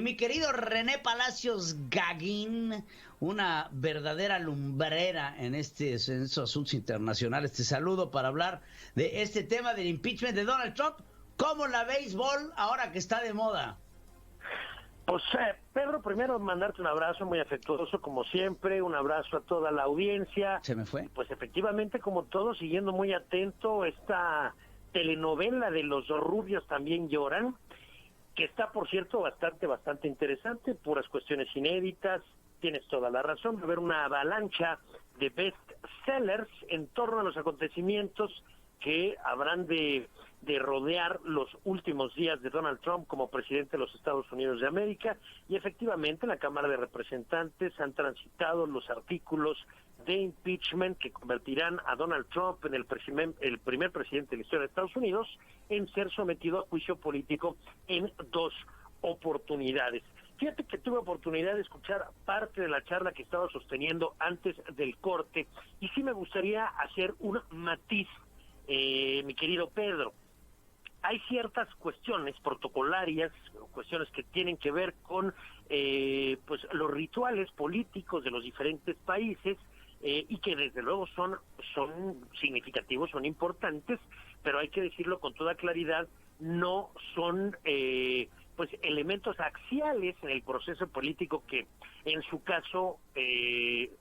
Mi querido René Palacios Gaguín, una verdadera lumbrera en estos asuntos internacionales. Te saludo para hablar de este tema del impeachment de Donald Trump. ¿Cómo la béisbol ahora que está de moda? Pues Pedro, primero mandarte un abrazo muy afectuoso como siempre, un abrazo a toda la audiencia. Se me fue. Y pues efectivamente, como todo, siguiendo muy atento esta telenovela de Los Rubios también lloran, que está, por cierto, bastante interesante, puras cuestiones inéditas. Tienes toda la razón, va a haber una avalancha de bestsellers en torno a los acontecimientos que habrán de rodear los últimos días de Donald Trump como presidente de los Estados Unidos de América. Y efectivamente en la Cámara de Representantes han transitado los artículos de impeachment que convertirán a Donald Trump en el primer presidente de la historia de Estados Unidos en ser sometido a juicio político en dos oportunidades. Fíjate que tuve oportunidad de escuchar parte de la charla que estaba sosteniendo antes del corte y sí me gustaría hacer un matiz, mi querido Pedro. Hay ciertas cuestiones protocolarias, cuestiones que tienen que ver con pues los rituales políticos de los diferentes países y que desde luego son significativos, son importantes, pero hay que decirlo con toda claridad, no son pues elementos axiales en el proceso político que en su caso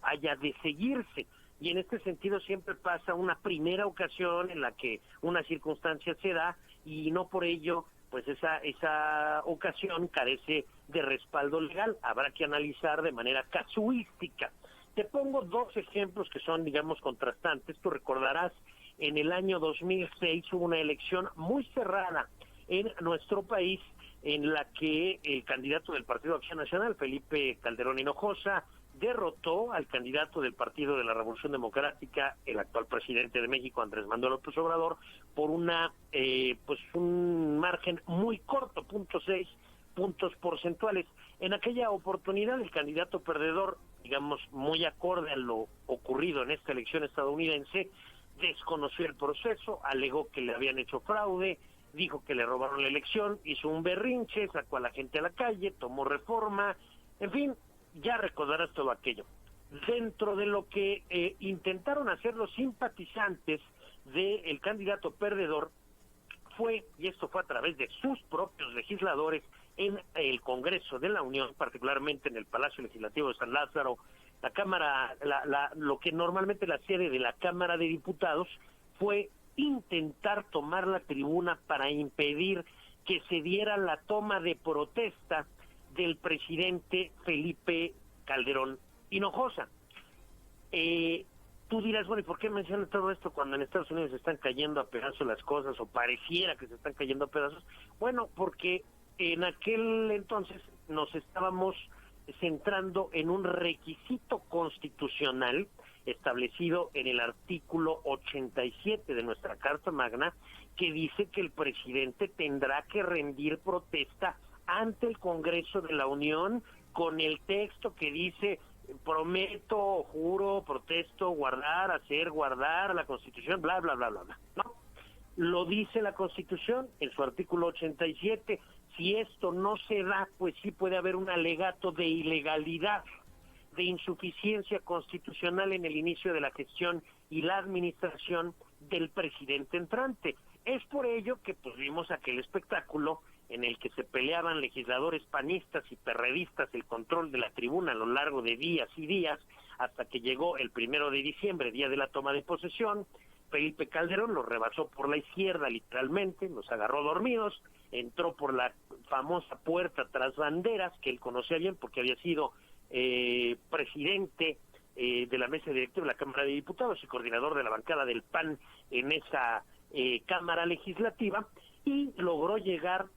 haya de seguirse. Y en este sentido siempre pasa una primera ocasión en la que una circunstancia se da y no por ello pues esa ocasión carece de respaldo legal. Habrá que analizar de manera casuística. Te pongo dos ejemplos que son, digamos, contrastantes. Tú recordarás, en el año 2006 hubo una elección muy cerrada en nuestro país en la que el candidato del Partido Acción Nacional, Felipe Calderón Hinojosa, derrotó al candidato del Partido de la Revolución Democrática, el actual presidente de México, Andrés Manuel López Obrador, por pues un margen muy corto, 0.6 puntos porcentuales. En aquella oportunidad, el candidato perdedor, digamos, muy acorde a lo ocurrido en esta elección estadounidense, desconoció el proceso, alegó que le habían hecho fraude, dijo que le robaron la elección, hizo un berrinche, sacó a la gente a la calle, tomó reforma, en fin, ya recordarás todo aquello. Dentro de lo que intentaron hacer los simpatizantes del candidato perdedor fue, y esto fue a través de sus propios legisladores en el Congreso de la Unión, particularmente en el Palacio Legislativo de San Lázaro, la Cámara, lo que normalmente la sede de la Cámara de Diputados, fue intentar tomar la tribuna para impedir que se diera la toma de protesta del presidente Felipe Calderón Hinojosa. Tú dirás, bueno, ¿y por qué menciona todo esto cuando en Estados Unidos se están cayendo a pedazos las cosas o pareciera que se están cayendo a pedazos? Bueno, porque en aquel entonces nos estábamos centrando en un requisito constitucional establecido en el artículo 87 de nuestra Carta Magna, que dice que el presidente tendrá que rendir protesta ante el Congreso de la Unión con el texto que dice: prometo, juro, protesto, guardar la Constitución, bla, bla, bla, bla, bla. No, lo dice la Constitución en su artículo 87. Si esto no se da, pues sí puede haber un alegato de ilegalidad, de insuficiencia constitucional en el inicio de la gestión y la administración del presidente entrante. Es por ello que pues vimos aquel espectáculo en el que se peleaban legisladores panistas y perredistas el control de la tribuna a lo largo de días y días, hasta que llegó el 1 de diciembre, día de la toma de posesión. Felipe Calderón los rebasó por la izquierda literalmente, los agarró dormidos, entró por la famosa puerta tras banderas, que él conocía bien porque había sido presidente de la mesa directiva de la Cámara de Diputados y coordinador de la bancada del PAN en esa Cámara Legislativa, y logró llegar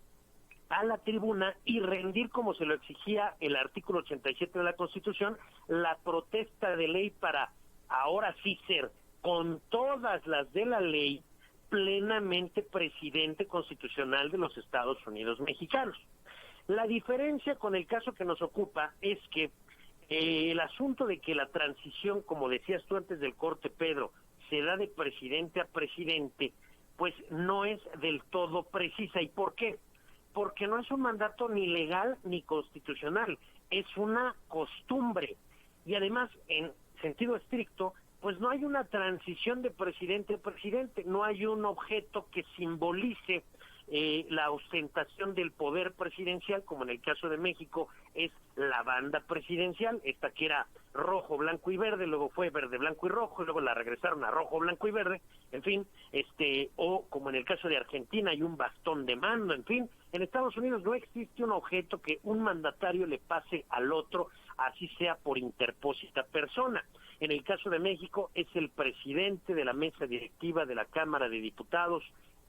a la tribuna y rendir, como se lo exigía el artículo 87 de la Constitución, la protesta de ley para ahora sí ser, con todas las de la ley, plenamente presidente constitucional de los Estados Unidos mexicanos. La diferencia con el caso que nos ocupa es que el asunto de que la transición, como decías tú antes del corte, Pedro, se da de presidente a presidente, pues no es del todo precisa. ¿Y por qué? porque no es un mandato ni legal ni constitucional, es una costumbre. Y además, en sentido estricto, pues no hay una transición de presidente a presidente, no hay un objeto que simbolice la ostentación del poder presidencial, como en el caso de México es la banda presidencial, esta que era rojo, blanco y verde, luego fue verde, blanco y rojo, y luego la regresaron a rojo, blanco y verde, en fin, o como en el caso de Argentina hay un bastón de mando, en fin, en Estados Unidos no existe un objeto que un mandatario le pase al otro, así sea por interpósita persona. En el caso de México es el presidente de la mesa directiva de la Cámara de Diputados,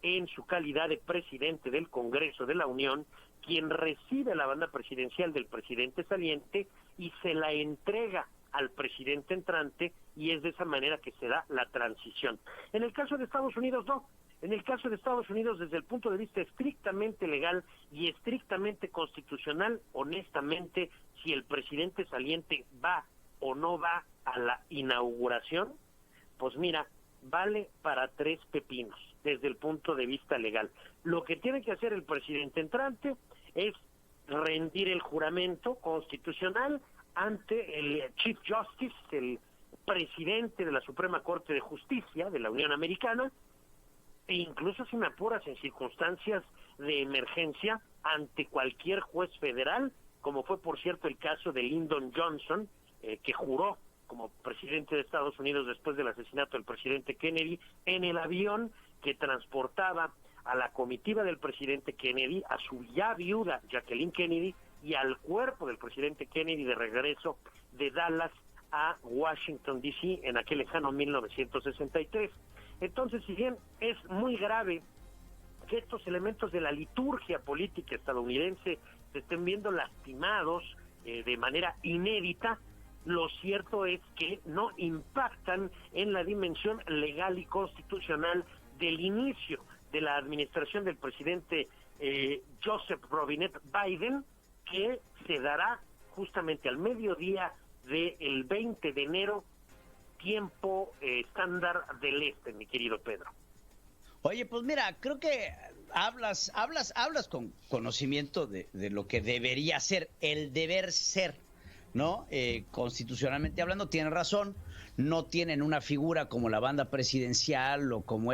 en su calidad de presidente del Congreso de la Unión, quien recibe la banda presidencial del presidente saliente y se la entrega al presidente entrante, y es de esa manera que se da la transición. En el caso de Estados Unidos, no. En el caso de Estados Unidos, desde el punto de vista estrictamente legal y estrictamente constitucional, honestamente, si el presidente saliente va o no va a la inauguración, pues mira, vale para 3 pepinos desde el punto de vista legal. Lo que tiene que hacer el presidente entrante es rendir el juramento constitucional ante el Chief Justice, el presidente de la Suprema Corte de Justicia de la Unión Americana, e incluso, si me apuras, en circunstancias de emergencia, ante cualquier juez federal, como fue, por cierto, el caso de Lyndon Johnson, que juró como presidente de Estados Unidos después del asesinato del presidente Kennedy, en el avión que transportaba a la comitiva del presidente Kennedy, a su ya viuda Jacqueline Kennedy, y al cuerpo del presidente Kennedy de regreso de Dallas a Washington, D.C., en aquel lejano 1963. Entonces, si bien es muy grave que estos elementos de la liturgia política estadounidense se estén viendo lastimados de manera inédita, lo cierto es que no impactan en la dimensión legal y constitucional del inicio de la administración del presidente Joseph Robinette Biden, que se dará justamente al mediodía del 20 de enero, tiempo estándar del este, mi querido Pedro. Oye, pues mira, creo que hablas con conocimiento de lo que debería ser, el deber ser, ¿no? Constitucionalmente hablando, tienen razón, no tienen una figura como la banda presidencial o como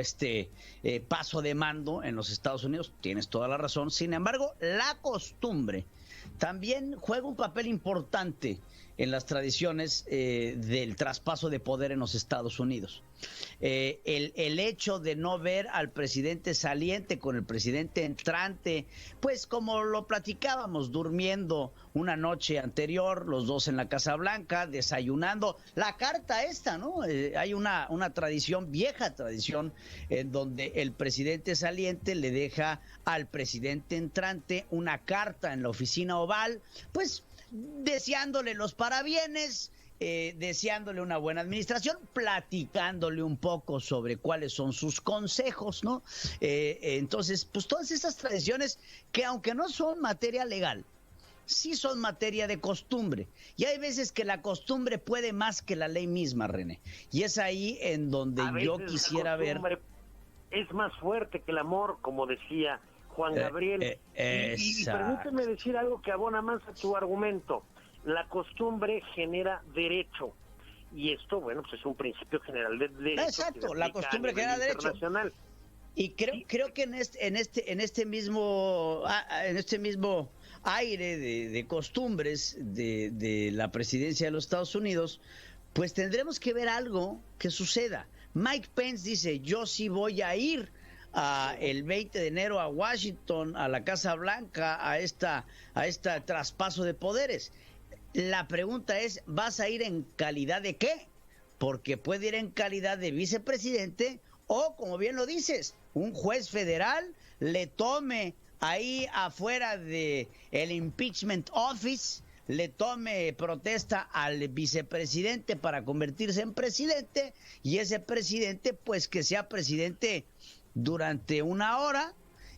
paso de mando en los Estados Unidos, tienes toda la razón. Sin embargo, la costumbre también juega un papel importante en las tradiciones del traspaso de poder en los Estados Unidos. El hecho de no ver al presidente saliente con el presidente entrante, pues como lo platicábamos, durmiendo una noche anterior, los dos en la Casa Blanca, desayunando, la carta esta, ¿no? Hay una tradición, vieja tradición, en donde el presidente saliente le deja al presidente entrante una carta en la oficina oval, pues deseándole los parabienes, deseándole una buena administración, platicándole un poco sobre cuáles son sus consejos, ¿no? Entonces, pues todas esas tradiciones que, aunque no son materia legal, sí son materia de costumbre. Y hay veces que la costumbre puede más que la ley misma, René. Y es ahí en donde yo quisiera ver... Es más fuerte que el amor, como decía Juan Gabriel. Y permíteme decir algo que abona más a tu argumento. La costumbre genera derecho, y esto, bueno, pues es un principio general de derecho. Exacto, la costumbre genera derecho. Y creo que en este mismo aire de costumbres de la presidencia de los Estados Unidos, pues tendremos que ver algo que suceda. Mike Pence dice: yo sí voy a ir el 20 de enero a Washington, a la Casa Blanca, a este traspaso de poderes. La pregunta es, ¿vas a ir en calidad de qué? Porque puede ir en calidad de vicepresidente o, como bien lo dices, un juez federal le tome ahí afuera de el impeachment office, le tome protesta al vicepresidente para convertirse en presidente, y ese presidente pues que sea presidente durante una hora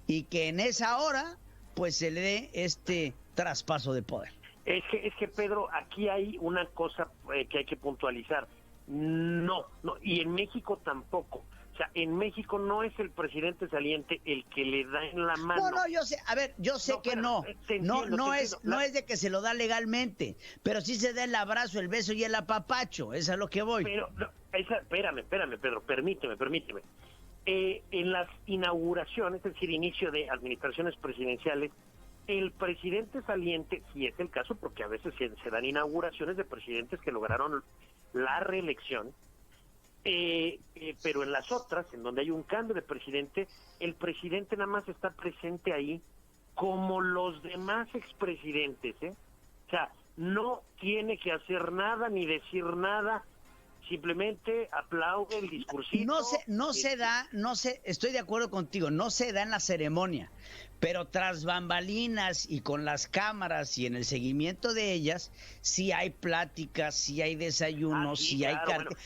y que en esa hora pues se le dé este traspaso de poder. Es que Pedro, aquí hay una cosa que hay que puntualizar. No, y en México tampoco. O sea, en México no es el presidente saliente el que le da en la mano. No, yo sé, a ver, yo sé que no. No es de que se lo da legalmente, pero sí se da el abrazo, el beso y el apapacho, eso es a lo que voy. Pero, espérame, Pedro, permíteme. En las inauguraciones, es decir, inicio de administraciones presidenciales, el presidente saliente, si es el caso, porque a veces se dan inauguraciones de presidentes que lograron la reelección, pero en las otras, en donde hay un cambio de presidente, el presidente nada más está presente ahí como los demás expresidentes, ¿eh? O sea, no tiene que hacer nada ni decir nada, simplemente aplaude el discursito. Estoy de acuerdo contigo, no se da en la ceremonia, pero tras bambalinas y con las cámaras y en el seguimiento de ellas, sí hay pláticas, sí hay desayunos, sí hay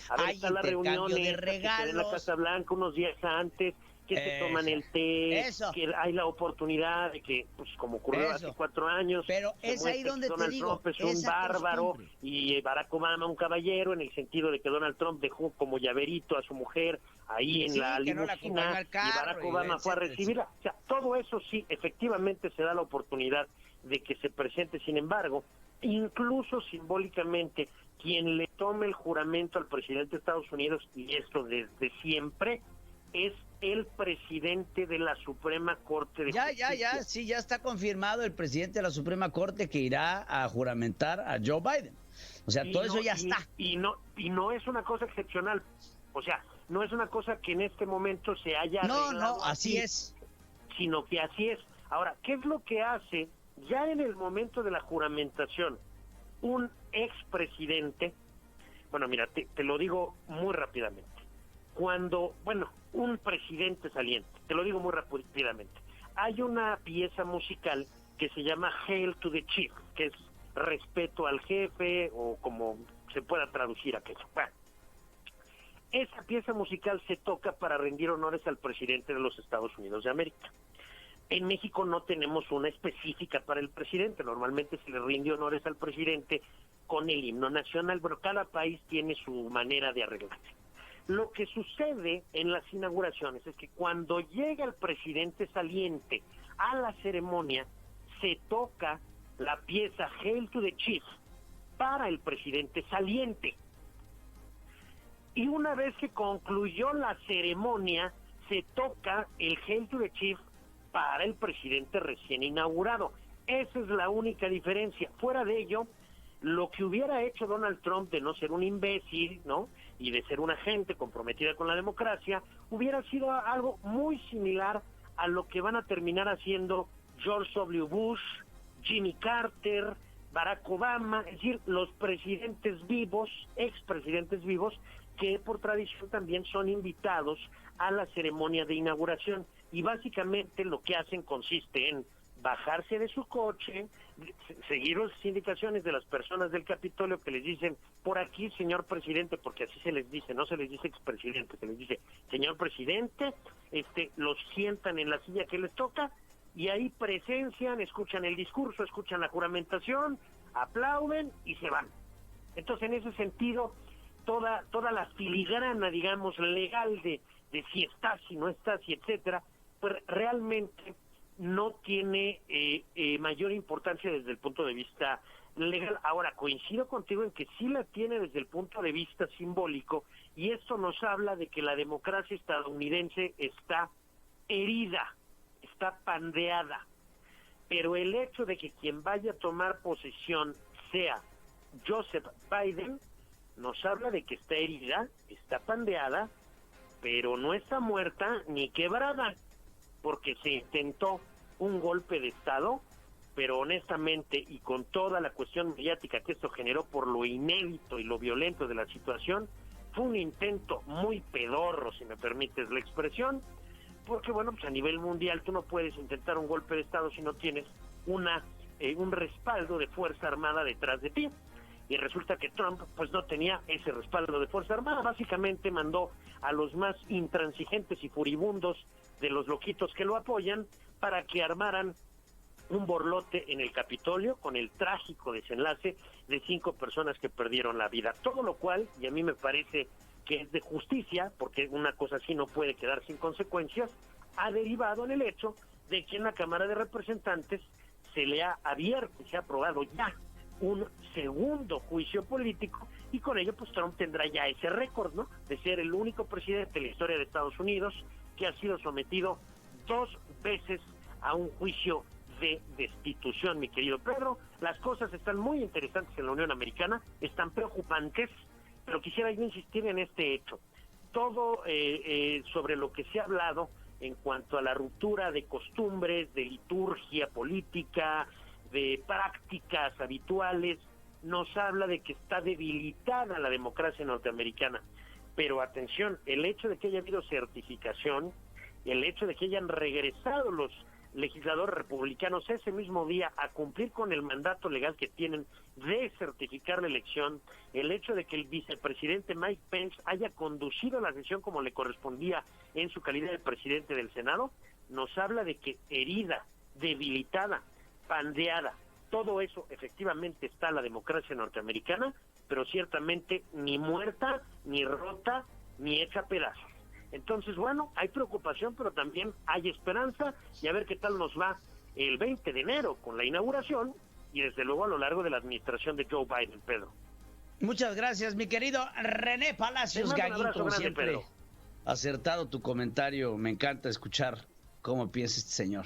hay intercambio de regalos. En la Casa Blanca unos días antes, que se toman el té, que hay la oportunidad de que, pues como ocurrió hace 4 años, pero es ahí donde Donald Trump es un bárbaro y Barack Obama un caballero, en el sentido de que Donald Trump dejó como llaverito a su mujer ahí en la limusina y Barack Obama fue a recibirla. O sea, todo eso sí, efectivamente se da la oportunidad de que se presente. Sin embargo, incluso simbólicamente, quien le tome el juramento al presidente de Estados Unidos, y esto desde siempre, es el presidente de la Suprema Corte de Justicia. Ya está confirmado el presidente de la Suprema Corte que irá a juramentar a Joe Biden. O sea, todo eso ya está. Y no es una cosa excepcional. O sea, no es una cosa que en este momento se haya arreglado así es. Sino que así es. Ahora, ¿qué es lo que hace ya en el momento de la juramentación un expresidente? Bueno, mira, te lo digo muy rápidamente. Un presidente saliente, te lo digo muy rápidamente, hay una pieza musical que se llama Hail to the Chief, que es respeto al jefe, o como se pueda traducir aquello. Bueno, esa pieza musical se toca para rendir honores al presidente de los Estados Unidos de América. En México no tenemos una específica para el presidente, normalmente se le rinde honores al presidente con el himno nacional, pero cada país tiene su manera de arreglarse. Lo que sucede en las inauguraciones es que cuando llega el presidente saliente a la ceremonia, se toca la pieza Hail to the Chief para el presidente saliente. Y una vez que concluyó la ceremonia, se toca el Hail to the Chief para el presidente recién inaugurado. Esa es la única diferencia. Fuera de ello, lo que hubiera hecho Donald Trump de no ser un imbécil, ¿no?, y de ser una gente comprometida con la democracia, hubiera sido algo muy similar a lo que van a terminar haciendo George W. Bush, Jimmy Carter, Barack Obama, es decir, los presidentes vivos, expresidentes vivos, que por tradición también son invitados a la ceremonia de inauguración. Y básicamente lo que hacen consiste en bajarse de su coche, seguir las indicaciones de las personas del Capitolio que les dicen, por aquí, señor presidente, porque así se les dice, no se les dice expresidente, se les dice, señor presidente, los sientan en la silla que les toca, y ahí presencian, escuchan el discurso, escuchan la juramentación, aplauden y se van. Entonces, en ese sentido, toda la filigrana, digamos, legal de si estás, si no estás, y etcétera, pues realmente no tiene mayor importancia desde el punto de vista legal. Ahora, coincido contigo en que sí la tiene desde el punto de vista simbólico, y esto nos habla de que la democracia estadounidense está herida, está pandeada, pero el hecho de que quien vaya a tomar posesión sea Joseph Biden nos habla de que está herida, está pandeada, pero no está muerta ni quebrada, porque se intentó un golpe de Estado, pero honestamente, y con toda la cuestión mediática que esto generó por lo inédito y lo violento de la situación, fue un intento muy pedorro, si me permites la expresión, porque bueno, pues a nivel mundial tú no puedes intentar un golpe de Estado si no tienes un respaldo de Fuerza Armada detrás de ti. Y resulta que Trump pues no tenía ese respaldo de Fuerza Armada, básicamente mandó a los más intransigentes y furibundos de los loquitos que lo apoyan para que armaran un borlote en el Capitolio con el trágico desenlace de 5 personas que perdieron la vida. Todo lo cual, y a mí me parece que es de justicia, porque una cosa así no puede quedar sin consecuencias, ha derivado en el hecho de que en la Cámara de Representantes se le ha abierto y se ha aprobado ya un segundo juicio político, y con ello pues Trump tendrá ya ese récord, ¿no?, de ser el único presidente en la historia de Estados Unidos que ha sido sometido 2 veces a un juicio de destitución, mi querido Pedro. Las cosas están muy interesantes en la Unión Americana, están preocupantes, pero quisiera yo insistir en este hecho. Todo sobre lo que se ha hablado en cuanto a la ruptura de costumbres, de liturgia política, de prácticas habituales, nos habla de que está debilitada la democracia norteamericana. Pero atención, el hecho de que haya habido certificación, el hecho de que hayan regresado los legisladores republicanos ese mismo día a cumplir con el mandato legal que tienen de certificar la elección, el hecho de que el vicepresidente Mike Pence haya conducido la sesión como le correspondía en su calidad de presidente del Senado, nos habla de que herida, debilitada, pandeada, todo eso efectivamente está la democracia norteamericana, pero ciertamente ni muerta, ni rota, ni hecha pedazos. Entonces, bueno, hay preocupación, pero también hay esperanza, y a ver qué tal nos va el 20 de enero con la inauguración y desde luego a lo largo de la administración de Joe Biden, Pedro. Muchas gracias, mi querido René Palacios Gaguín, como siempre. Pedro. Acertado tu comentario, me encanta escuchar cómo piensa este señor.